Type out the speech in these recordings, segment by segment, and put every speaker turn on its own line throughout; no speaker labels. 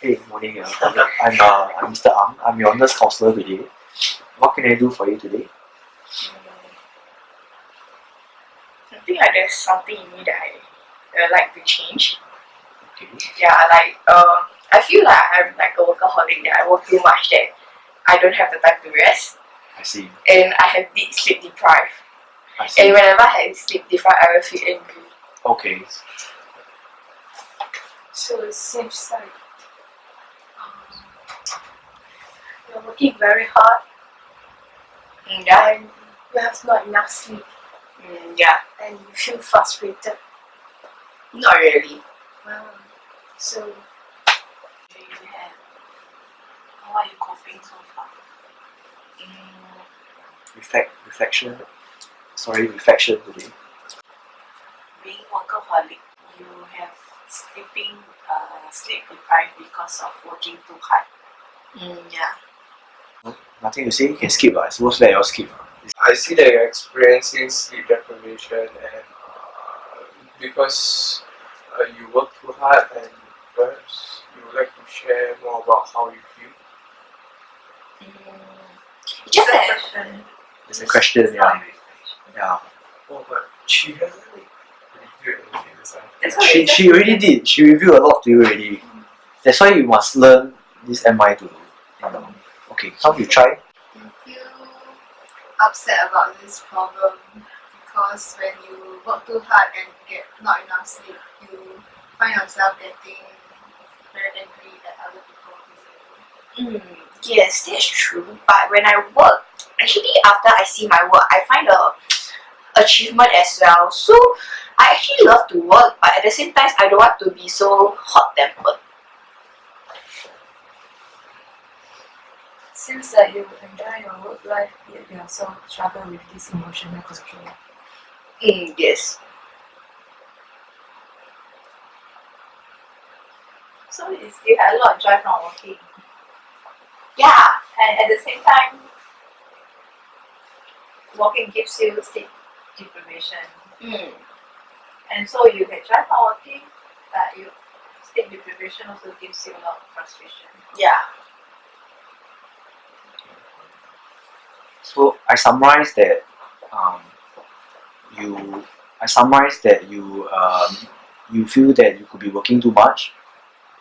Hey, morning. I'm Mr. Ang. I'm your nurse counselor today. What can I do for you today?
I think like there's something in me that I like to change.
Okay.
Yeah, I feel like I'm like a workaholic, that I work too much, that I don't have the time to rest,
I see.
and I have deep sleep deprived.
I see.
And whenever I have sleep deprived, I will feel angry.
Okay.
So it seems like you're working very hard
Yeah.
and you have not enough sleep
Yeah.
and you feel frustrated.
Not really.
So
Do you have? How are you coping so far?
Reflection. Reflection today.
Being workaholic, you have sleep deprived because of working too hard.
Yeah.
Nothing to say. You can skip. I suppose let you skip.
I see that you're experiencing sleep deprivation and because you work too hard, and perhaps you would like to share more about how you feel.
Just that.
It's a question. Yeah.
Oh, but she hasn't reviewed anything this time.
She already did. She reviewed a lot to you already. That's why you must learn this MI to. Okay. How you try?
you feel upset about this problem because when you work too hard and get not enough sleep, you find yourself getting very angry at other people.
Yes, that's true. But when I work, actually after I see my work, I find a achievement as well. So I actually love to work, but at the same time, I don't want to be so hot-tempered.
Seems like you enjoy your work life, yet you also struggle with this emotional control.
Yes.
So you still have a lot of joy from working.
Yeah.
And at the same time, working gives you sleep deprivation. And so you get joy from working, but sleep deprivation also gives you a lot of frustration.
Yeah.
So I summarize that you feel that you could be working too much.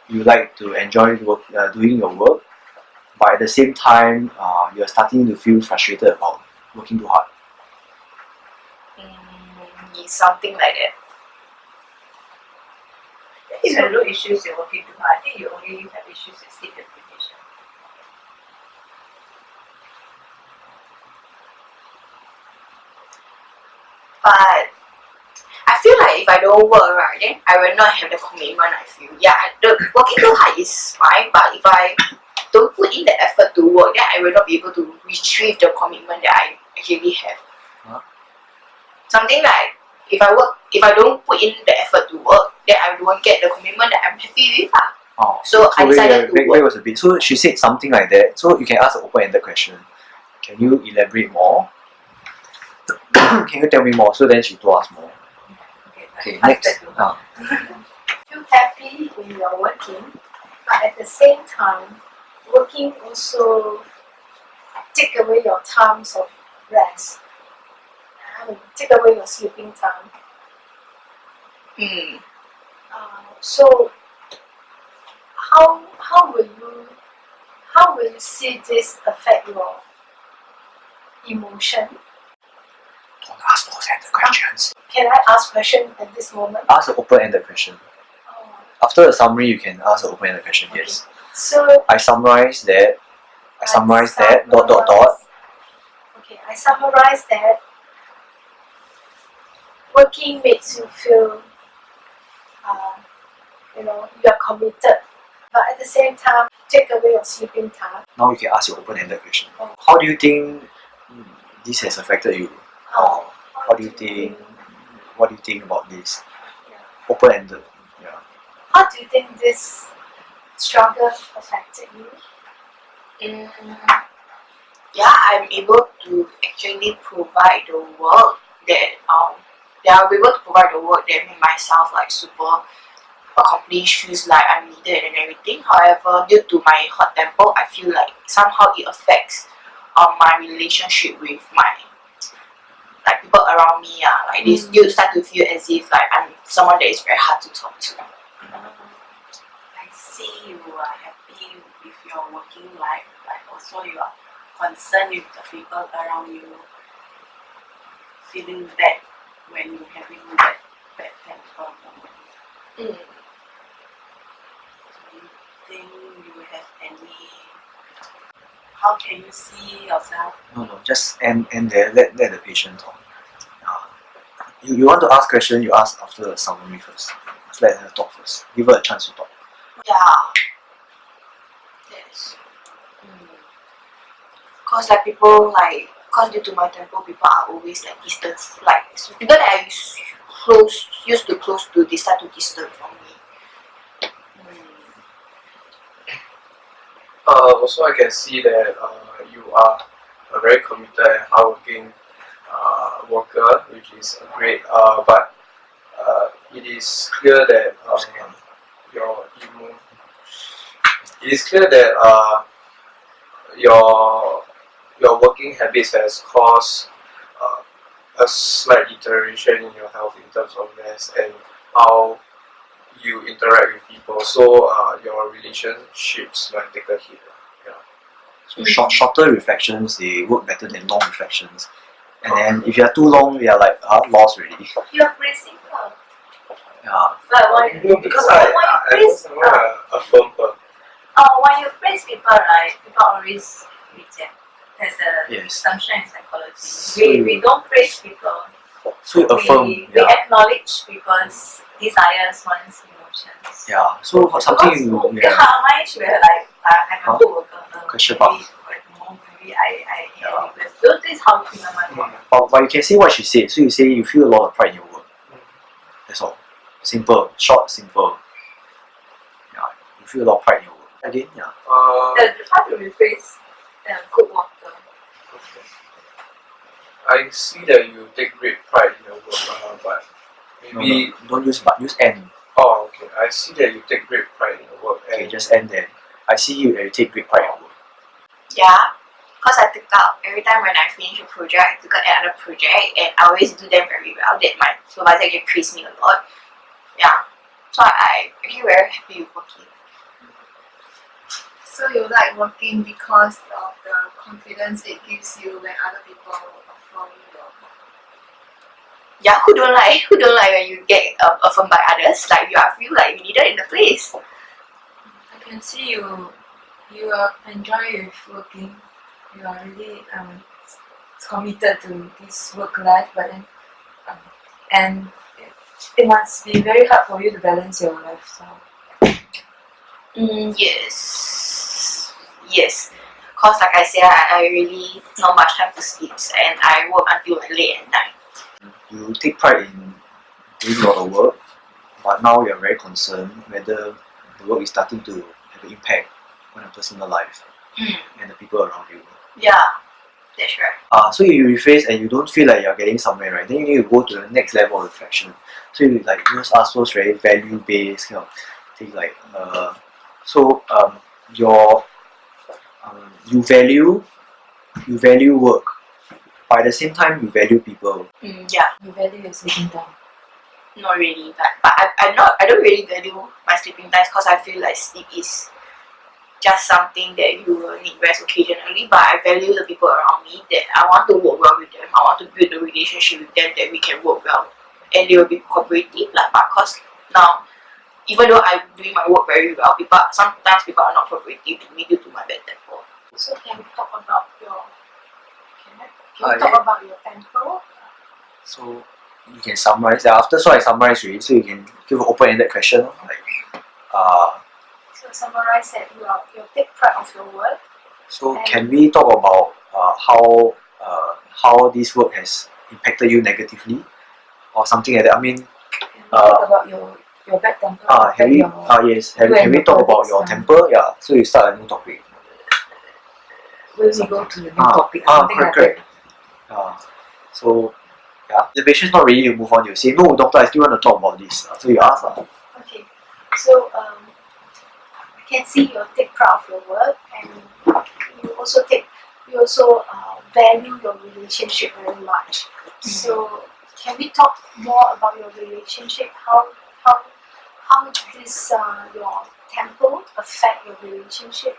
You like to enjoy doing your work, but at the same time you're starting to feel frustrated about working too hard.
Something like that.
You have no issues with working too hard. I think you only have issues with sleep deprivation.
But I feel like if I don't work, right, then I will not have the commitment. I feel, yeah, the working too hard is fine, but if I don't put in the effort to work, then I will not be able to retrieve the commitment that I actually have. Something like if I don't put in the effort to work, then I won't get the commitment that I'm happy with. So I decided to work.
That was a bit. So she said something like that. So you can ask an open-ended question. Can you elaborate more? Can you tell me more? So then she told us more. Okay, next.
Feel happy when you are working, but at the same time, working also take away your times of rest. Take away your sleeping time. So how will you see this affect your emotion?
Don't ask close-ended questions.
Can I ask question at this moment?
Ask an open-ended question. After the summary, you can ask an open-ended question.
Okay.
Yes.
So
I summarize that.
Okay, I summarize that working makes you feel, you are committed, but at the same time, take away your sleeping time.
Now you can ask your open-ended question. How do you think this has affected you? What do you think about this? Open-ended. Yeah.
How do you think this struggle affected you?
Yeah, I'm able to actually provide the work that I'll be able to provide the work that make myself like super accomplish like I'm needed and everything. However, due to my hot temper, I feel like somehow it affects my relationship with my like people around me. Like this, you start to feel as if like I'm someone that is very hard to talk to.
I see you are happy with your working life, like also you are concerned with the people around you, feeling bad when you're having that bad temper moment. Do you think you have any? How can you see yourself?
No, just end there. Let the patient talk. You want to ask question, you ask after the summary first. Just let her talk first. Give her a chance to talk.
Yeah. Yes. Cause like people like, cause due to my temper, people are always like distant. Like so people that I used to close to, they start to distance from me.
Also, I can see that you are a very committed and hardworking worker, which is great. But it is clear that your working habits has caused a slight deterioration in your health in terms of rest and how you interact with people. So your relationships might take a hit.
So shorter reflections, they work better than long reflections. And then if you are too long, you are like lost already.
You are praising her.
Yeah.
But why?
Because
why you
I
praise?
don't want to affirm her.
When you praise people, right? People always reject. There's a
Yes.
assumption in psychology.
So
We don't praise people.
So you affirm.
We
Yeah.
acknowledge people's desires, wants, emotions.
Yeah. So for something you
Mine should be like I'm a good worker.
Question
Maybe I request. Those is how human mind works.
but you can say what she said. So you say you feel a lot of pride in your work. That's all. Simple. Short, simple. Yeah. You feel a lot of pride in your work. Again, yeah.
How to rephrase good worker?
I see that you take great pride in your work, but maybe
No, don't use but, use and.
Oh, okay. I see that you take great pride in your work.
Okay, just end there. I see you and you take great pride in your work.
Yeah. Cause I took out every time when I finish a project, I took out another project, and I always do them very well. That my supervisor can praise me a lot. Yeah. So I actually very happy with working.
So you like working because of the confidence it gives you when other people affirm your work.
Yeah, who don't like when you get affirmed by others? Like you are feel like you needed in the place.
I can see you are enjoy with working. You are really committed to this work life, but then and it must be very hard for you to balance your life. So
Yes. Cause like I said, I really not much time to sleep, and I work until like late at night.
You take pride in doing a lot of work, but now you're very concerned whether the work is starting to have an impact on your personal life and the people around you.
Yeah, that's right.
So you rephrase and you don't feel like you're getting somewhere, right? Then you need to go to the next level of reflection. So you like just ask those very value based kind of things like you value work, but at the same time you value people.
Yeah,
you value your sleeping time.
not really, but I don't really value my sleeping times because I feel like sleep is just something that you will need rest occasionally. But I value the people around me, that I want to work well with them. I want to build a relationship with them that we can work well, and they will be cooperative. Like, but cause now, even though I'm doing my work very well, sometimes people are not cooperative to me due to my bad temper.
So can we talk about your about your temper?
So you can summarize that after. So I summarize already. So you can give an open-ended question like
So summarize that you take pride of your work.
So can we talk about how this work has impacted you negatively or something like that? I mean,
Can we talk about your bad temper?
Yes. Can we talk about your temper? Yeah. So you start a new topic.
When we go to the new topic, something like
correct. So yeah, the patient's not ready to move on. You say no, doctor, I still want to talk about this. So you ask.
Okay. So I can see you take proud of your work, and you also value your relationship very much. So can we talk more about your relationship? How this your tempo affect your relationship?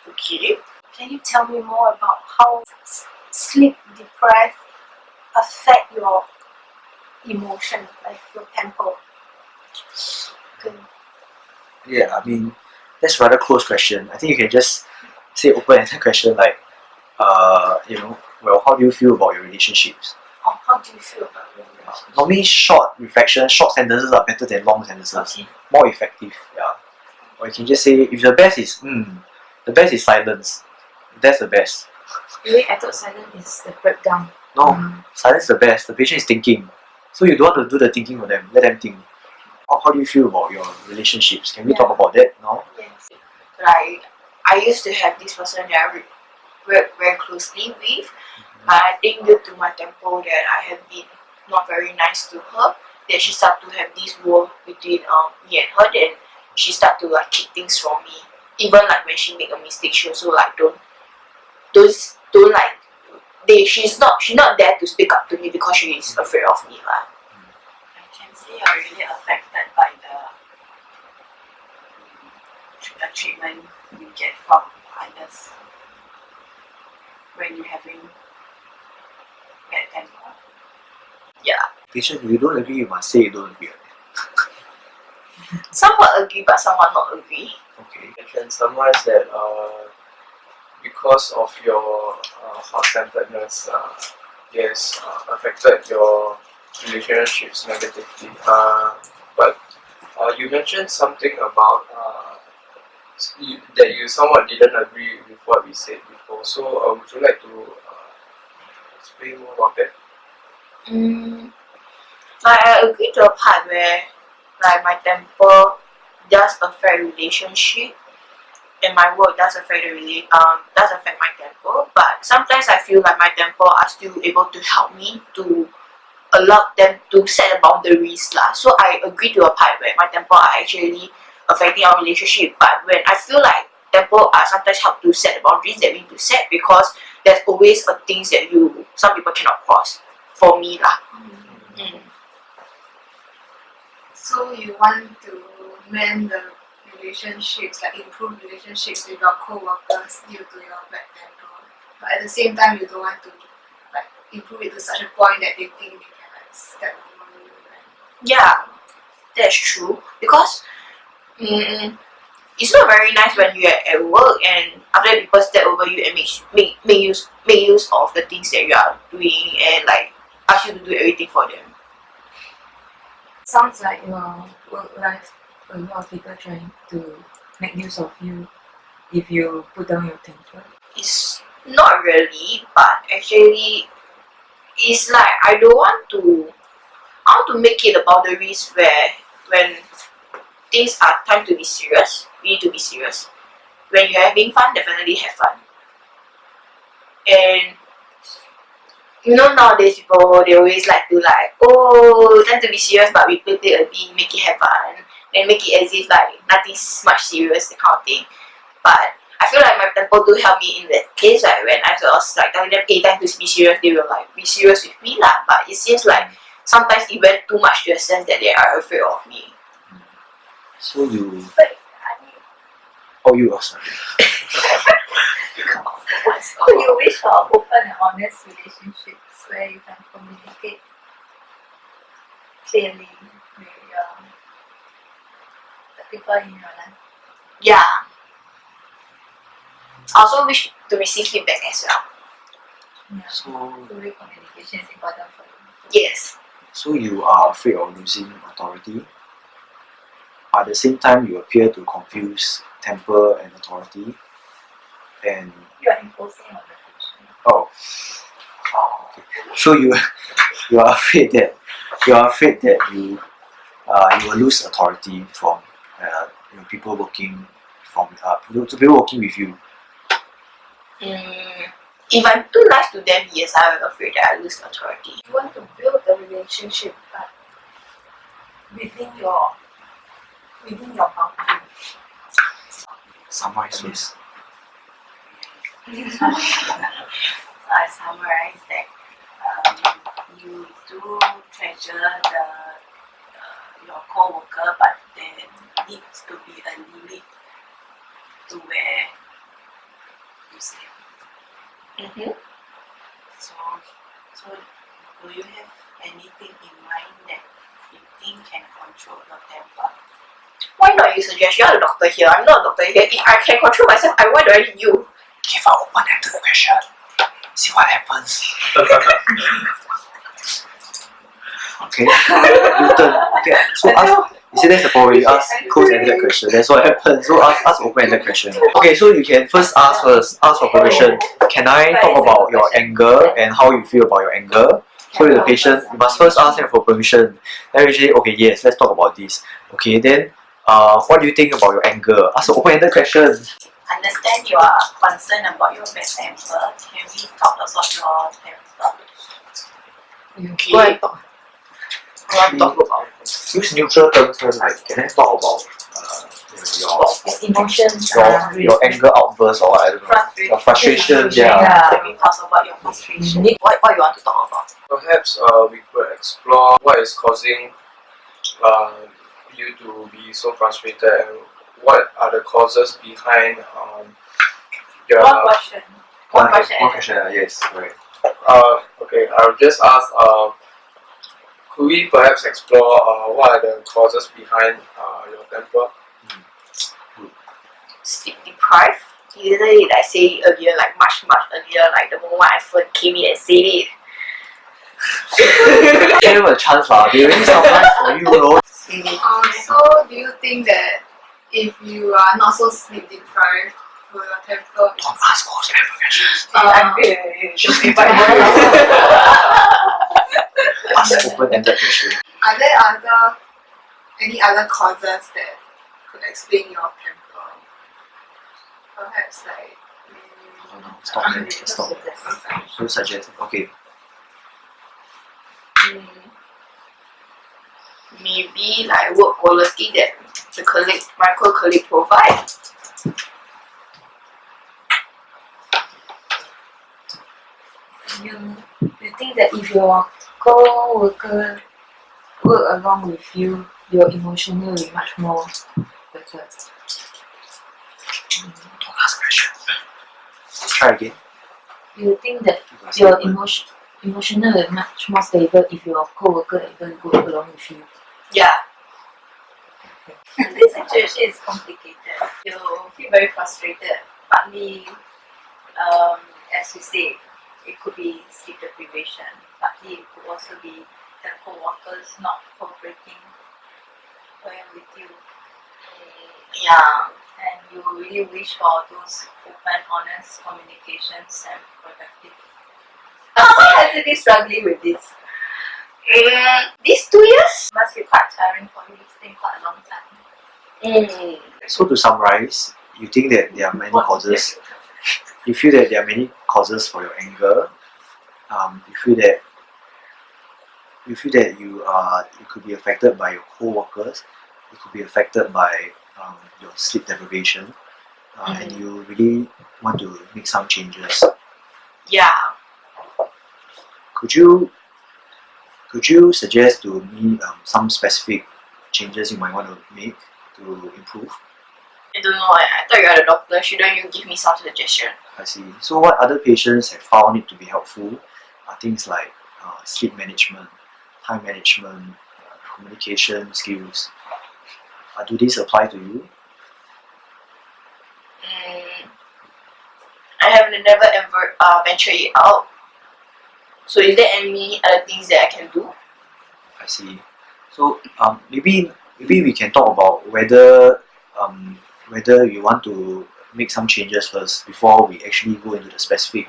Okay.
Can you tell me more about how sleep deprived affect your emotion, like your tempo? Okay.
Yeah, I mean, that's a rather close question. I think you can just say open-ended question like, well, how do you feel about your relationships?
Or how do you feel about your relationship?
Normally, short reflection, short sentences are better than long sentences.
Okay.
More effective, yeah. Or you can just say, if the best is silence. That's the best.
Really, I thought silence is the breakdown.
No, silence is the best. The patient is thinking. So you don't want to do the thinking for them. Let them think. How do you feel about your relationships? Can we talk about that now?
Yes.
Like I used to have this person that I work very closely with, but I think due to my tempo that I have been not very nice to her, that she started to have this war between me and her. Then she started to like keep things from me. Even like when she make a mistake, she also like don't like she's not there to speak up to me because she is afraid of me lah.
I can see you're really affected by the treatment you get from others when you're having bad temper.
Patient, if you don't agree, you must say you don't agree.
Somewhat agree, but somewhat not agree.
Okay.
I can summarize that because of your hot-temperedness, yes, affected your relationships negatively. But you mentioned something about that you somewhat didn't agree with what we said before. So would you like to explain more about that?
I agree to a part where like my temper does affect relationship and my work does affect does affect my temper. But sometimes I feel like my temper are still able to help me to allow them to set a boundaries lah. So I agree to a part where my temper are actually affecting our relationship. But when I feel like temper are sometimes help to set the boundaries that we need to set, because there's always a things that some people cannot cross. For me lah.
So you want to mend the relationships, like improve relationships with your co-workers due to your bad temper. But at the same time, you don't want to like improve it to such a point that they think they can like step over you. Right?
Yeah, that's true. Because it's not very nice when you're at work and after people step over you and make use of the things that you are doing and like ask you to do everything for them.
Sounds like your work life, a lot of people trying to make use of you if you put down your temper.
It's not really, but actually it's like I want to make it the boundaries where when things are time to be serious, we need to be serious. When you're having fun, definitely have fun. And nowadays people, they always like to time to be serious, but we play a bit, make it have fun, and make it as if like nothing's much serious, that kind of thing. But I feel like my temper do help me in that case. Like when I was like telling them, hey, time to be serious, they will like be serious with me lah. But it seems like sometimes it went too much to a sense that they are afraid of me.
So you.
But I mean,
Oh, you are sorry.
So you wish for open and honest relationships where you can communicate clearly with the people in your life.
Yeah. I also wish to receive feedback as well.
Yeah.
So,
Two-way communication is important for you.
Yes.
so you are afraid of losing authority. At the same time, you appear to confuse temper and authority. And
You are imposing on the patient.
oh, okay. So you are afraid that you will lose authority from people working to people working with you.
If I'm too nice to them, yes, I'm afraid that I lose authority.
you want to build the relationship, but within your
within your boundary.
Summarize first.
So I summarize that you do treasure your co-worker, but there needs to be a limit to where you stay.
Mm-hmm.
So do you have anything in mind that you think can control your temper?
Why not you suggest? You're the doctor here. I'm not a doctor here. If I can control myself, why do I need you?
Give an open-ended question. See what happens. Okay. Newton. Okay. So ask. You see that's the problem. You ask close-ended question. That's what happens. So ask open-ended question. Okay. So you can first ask for permission. Can I talk about your anger and how you feel about your anger? So the patient, you must first ask them for permission. Then you say, okay, yes, let's talk about this. Okay, then what do you think about your anger? Ask an open-ended question.
Understand you are concerned about your bad temper. Can we talk about your temper?
Go and talk. What talk about?
Use neutral terms first, like can I talk about
Your emotions.
your anger outburst or I don't know, your frustration,
Can we talk about your frustration?
What you want to talk about?
Perhaps we could explore what is causing you to be so frustrated and what are the causes behind your.
One question.
One question.
Yes, right.
Okay, I'll just ask. Could we perhaps explore what are the causes behind your temper?
Sleep deprived. Literally, like I said it earlier, like much earlier, like the moment I first came in and said it.
Give them a chance lah. They already summarize for you, bro.
So do you think that if you are not so sleep deprived, will your temper
Don't ask close-ended questions. Ask open-ended question.
Are there any other causes that could explain your temper? Perhaps like
Stop there. Stop. Don't suggest. Okay.
Maybe like work quality that my colleague provide.
You think that if your co-worker work along with you, your emotional will be much more better.
Don't ask questions. Try again.
You think that your emotional is much more stable if your co-worker even work along with you.
Yeah.
This situation is complicated. You feel very frustrated. Partly, as you say, it could be sleep deprivation. Partly, it could also be the co-workers not cooperating well with you.
Yeah.
And you really wish for those open, honest communications and productive. How has it been struggling with this?
These 2 years?
Must be quite tiring for you. It's been quite a long time.
So to summarize, you think that there are many causes. You feel that there are many causes for your anger. You feel that you could be affected by your co-workers. You could be affected by your sleep deprivation, and you really want to make some changes.
Yeah.
Could you suggest to me some specific changes you might want to make to improve?
I don't know. I thought you are the doctor. Shouldn't you give me some suggestion?
I see. So what other patients have found it to be helpful are things like sleep management, time management, communication skills. Do these apply to you?
I have never ever ventured it out. So is there any other things that I can do?
I see. So maybe we can talk about whether you want to make some changes first before we actually go into the specific.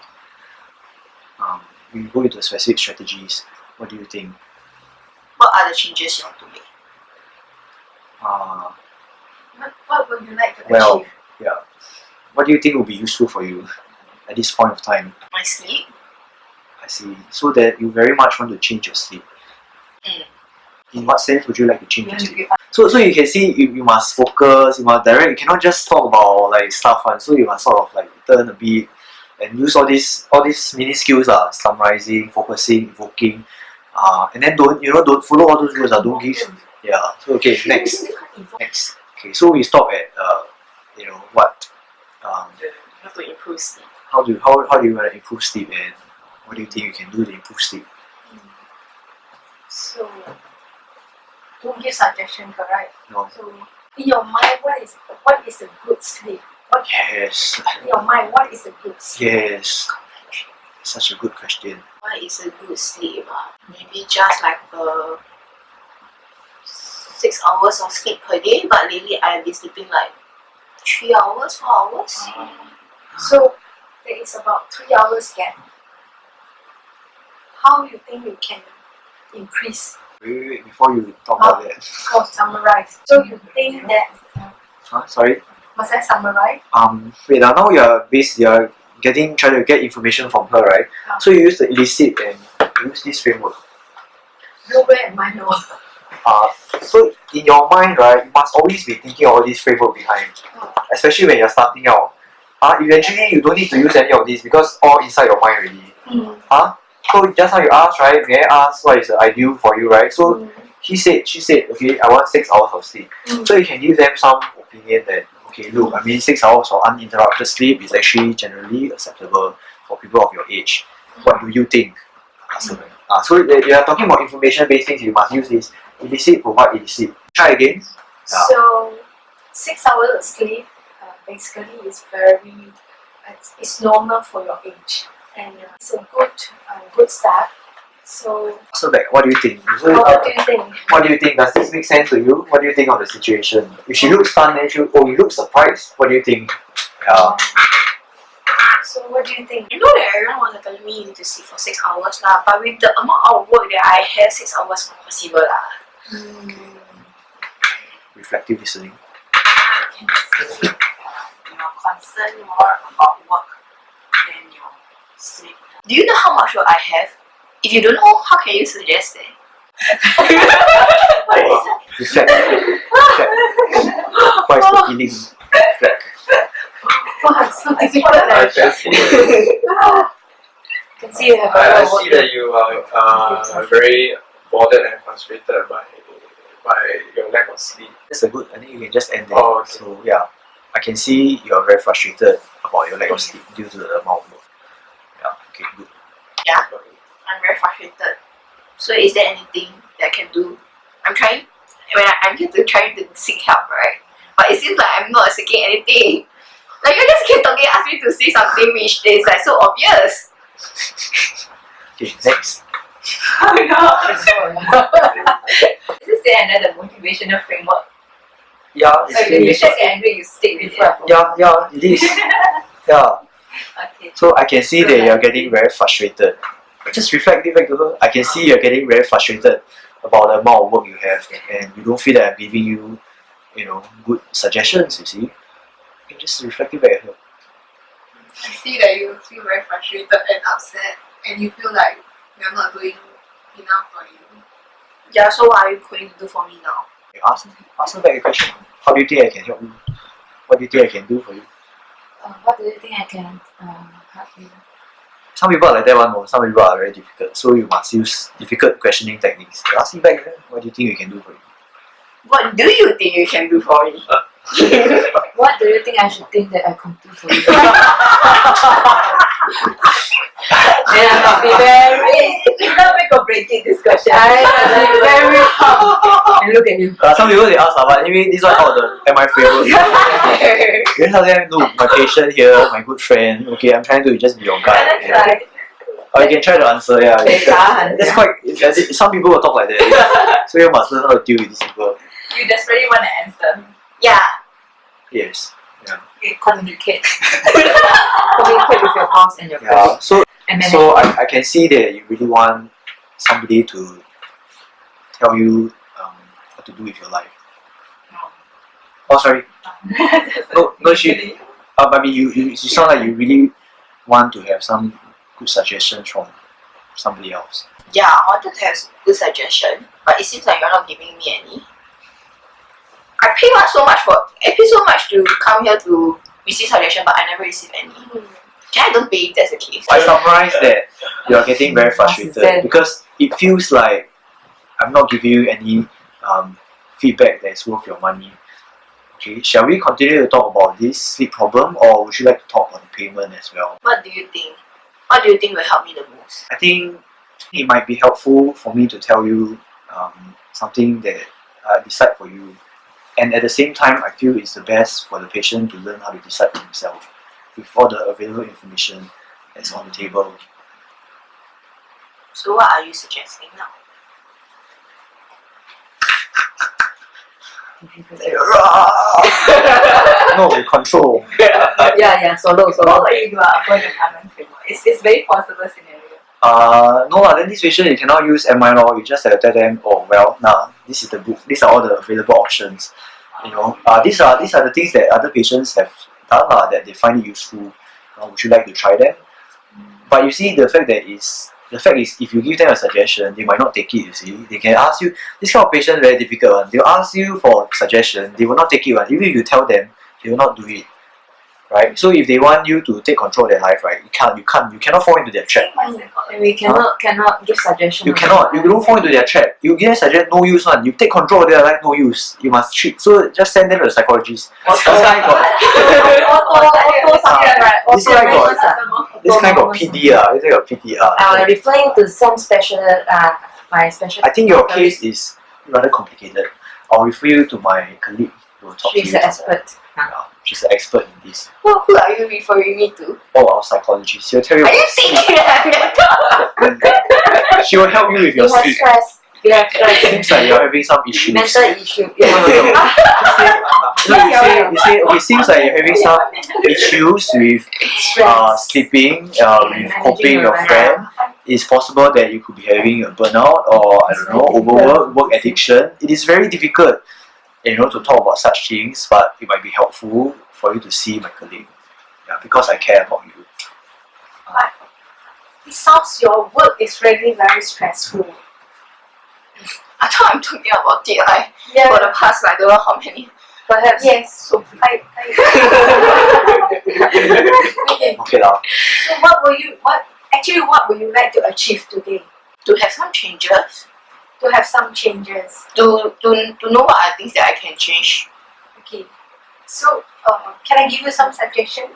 We go into the specific strategies. What do you think?
What are the changes you want to make?
What would you like to
Well,
achieve?
yeah. What do you think will be useful for you at this point of time?
My sleep?
I see. So that you very much want to change your sleep. In what sense would you like to change your sleep? So you can see you must focus, you must direct. You cannot just talk about like stuff one. So you must sort of like turn a bit and use all these mini skills summarizing, focusing, evoking, and then don't follow all those rules. Don't give. Yeah. So okay, next. Okay, so we stop at what
How to improve sleep.
how do you want to improve sleep, and what do you think you can do to improve sleep?
So don't give suggestion, correct?
No.
So in your mind, what is a good sleep?
Yes.
In your mind, what is a good sleep?
Yes. Such a good question.
What is a good sleep? Maybe just like 6 hours of sleep per day, but lately I've been sleeping like 3 hours, 4 hours.
So there is about 3 hours gap. How you think you can increase
Wait, before you talk about that.
or summarize? So you think that
Sorry.
must I summarize?
Wait, now you're trying to get information from her, right? So you use the illicit and you use this framework.
Nowhere in my know.
So in your mind, right, you must always be thinking of all this framework behind, especially when you're starting out. Eventually you don't need to use any of this because all inside your mind already. So just now you asked, right? May I ask what is the ideal for you, right? So she said, okay, I want 6 hours of sleep. So you can give them some opinion that, okay, look, 6 hours of uninterrupted sleep is actually generally acceptable for people of your age. What do you think? So you are talking about information-based things, you must use this. Illicit, provide illicit. Try again. Yeah.
So 6 hours of sleep basically is it's normal for your age, and it's a good start. So
What do you think?
what do you think?
What do you think? Does this make sense to you? What do you think of the situation? If she looks stunned and you look surprised, what do you think? Yeah.
So what do you think?
You know that everyone was telling me you need to sleep for 6 hours lah, but with the amount of work that I have, 6 hours not possible lah.
Reflective listening.
You're concerned more about work than your sleep.
Do you know how much work I have? If you don't know, how can you suggest it?
Reflect. What is the feeling? Reflect.
Wow, so difficult.
I can see.
Can see you have
I see that you are very bothered and frustrated by your lack of sleep.
That's a good. I think you can just end there.
Oh, okay.
So yeah, I can see you are very frustrated about your lack of sleep due to the amount of work. Yeah. Okay. Good.
I'm very frustrated. So is there anything that I can do? I'm here to try to seek help, right? But it seems like I'm not seeking anything. Like you just keep talking, ask me to say something which is like so obvious.
Okay. Next.
This is another motivational framework.
Yeah.
So you check and you stick with it.
Yeah. It is. Yeah.
Okay.
So I can see that you're getting very frustrated. Just reflect it back to her. I can see you're getting very frustrated about the amount of work you have, and you don't feel that I'm giving you, good suggestions. You see, you can just reflect it back at her.
I see that you feel very frustrated and upset, and you feel like you're not doing enough for you.
Yeah, so what are you going to do for me now?
You ask her back a question. How do you think I can help you? What do you think I can do for you?
What do you think I can help you?
Some people are like that one, some people are very difficult. So you must use difficult questioning techniques. You ask me back, what do you think we can do for you?
What do you think you can do for me?
What do you think I should think that I can do for you?
Then I must be very not make or break it this question.
I must be very calm and look at you.
Some people they ask, but anyway, this one out of the MI framework. You tell them, look, my patient here, my good friend. Okay, I'm trying to just be your guide. Or you can try to answer. Yeah, that's quite. Some people will talk like that. Yeah. So you must learn how to deal with these people.
You desperately want to answer.
Yeah.
Yes. Yeah.
Okay, communicate. Communicate with your boss and your
Yeah.
colleagues.
So I can see that you really want somebody to tell you what to do with your life. Oh, sorry. No, she. I mean, you sound like you really want to have some good suggestions from somebody else.
Yeah, I wanted to have good suggestion, but it seems like you're not giving me any. I pay so much to come here to receive suggestion, but I never receive any. Can I don't pay if that's the case?
I summarize that you are getting very frustrated because it feels like I'm not giving you any feedback that is worth your money. Okay, shall we continue to talk about this sleep problem, or would you like to talk about the payment as well?
What do you think? What do you think will help me the most?
I think it might be helpful for me to tell you something that I decide for you. And at the same time, I feel it's the best for the patient to learn how to decide for himself with all the available information that's on the table.
So what are you suggesting now?
No, control.
Solo. What if you are upon an unknown framework? It's very possible scenario.
No lah, then this patient you cannot use MI law, you just have to tell them, oh well, nah, this is the book, these are all the available options. You know, these are the things that other patients have done that they find it useful. Would you like to try them? But you see, the fact is, if you give them a suggestion, they might not take it. You see, they can ask you. This kind of patient very difficult one. They'll ask you for suggestion, they will not take it one. Even if you tell them, they will not do it. Right? So if they want you to take control of their life, right, you cannot fall into their trap.
And we cannot give suggestions.
You cannot. You don't fall into their trap. You give them suggestion, no use one. You take control of their life, no use. You must treat. So just send them to the psychologist. This guy got PDR. This guy got PDR.
Referring to some my special.
I think your case is rather complicated. I'll refer you to my colleague who will talk to you.
She's an expert.
Yeah, she's an expert in this.
Who are you referring me to?
Oh, our psychologist. She'll tell you.
Are you thinking
She will help you with your sleep.
Stress. Yeah,
It seems like you're having some issues.
mental issue.
It seems like you're having some issues with sleeping, with coping your friend. It's possible that you could be having a burnout or I don't know, overwork, work addiction. It is very difficult, to talk about such things, but it might be helpful for you to see my colleague. Yeah, because I care about you.
It sounds your work is really very stressful.
I thought I'm talking about it for the past I don't know how many.
Perhaps yes. So
Okay lah.
So what will you like to achieve today?
To have some changes.
To have some changes.
To know what are things that I can change.
Okay. So can I give you some suggestion?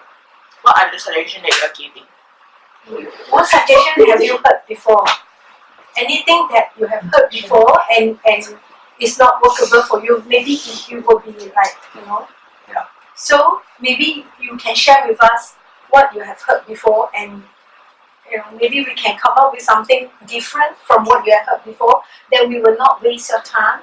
What are the suggestions that you are giving?
What suggestion have you heard before? Anything that you have heard before and is not workable for you, maybe you will be like,
Yeah.
So maybe you can share with us what you have heard before, and maybe we can come up with something different from what you have heard before. Then we will not waste your time.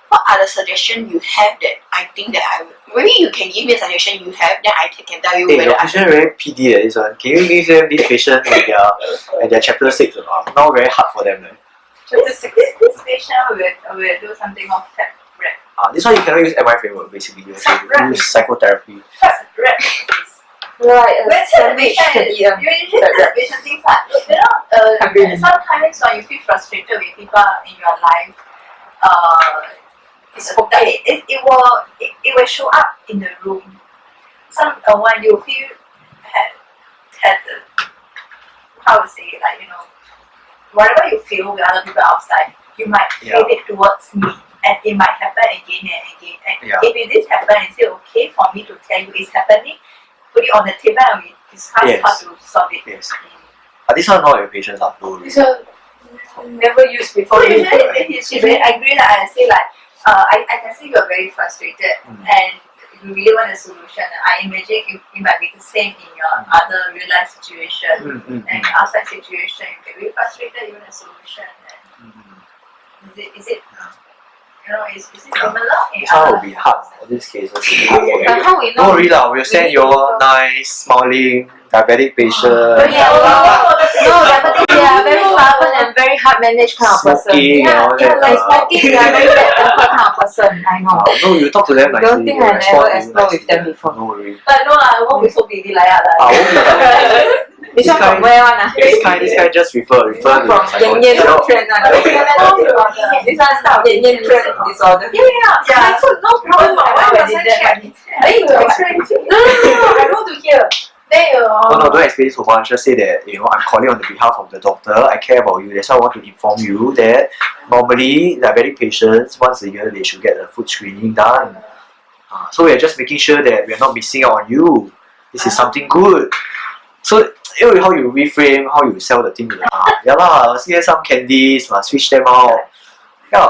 What are the suggestions you have that I think that I will? Maybe you can give me a suggestion you have, then I can tell you
Hey,
whether
your patient very PD this one. Can you give them this patient at their chapter 6 or not? Now very hard for them.
This patient will do something of fat rep.
This one you cannot use MI framework basically. You have to use psychotherapy.
Fat rep is
Right,
when the patient you usually the patient thinks that sometimes when you feel frustrated with people in your life, it's okay. It will show up in the room. When you feel had how to say it, whatever you feel with other people outside, you might feel it towards me, and it might happen again and again. And if it is happen, is it okay for me to tell you it's happening? Put it on the table and we discuss how to solve it.
Yes. This one not your patients are no worries.
So never used before.
So usually he's very angry and I say I can see you're very frustrated and you really want a solution. I imagine it might be the same in your other real life situation and outside situation. You get really frustrated, you want a solution. And is it similar?
This one will be hard for this case.
But how we know?
Don't worry lah, we'll send you all nice, smiling, diabetic patient.
No, diabetic, they are very stubborn and very hard managed kind of person.
Smoking and all that.
Like smoking, they are very bad temper kind of person. I know.
No, you talk to them nicely.
Don't think I never explore with them before.
No worry.
But no, I won't be so busy like that.
I won't be
This one from where one?
This guy just refer
From
to
Yen Yen
So,
trend one.
Okay.
This one start Yen Yen trend disorder.
Yeah.
So no problem. Why
Why
was
must
it
I check?
that?
I need to explain. No, I don't want to hear. Then
No, don't explain so much. Just say that I'm calling on the behalf of the doctor. I care about you. That's why I want to inform you that normally diabetic patients once a year they should get a food screening done. So we are just making sure that we are not missing out on you. This is something good. So how you reframe, how you sell the thing to the yeah lah. See some candies, must switch them out. Yeah.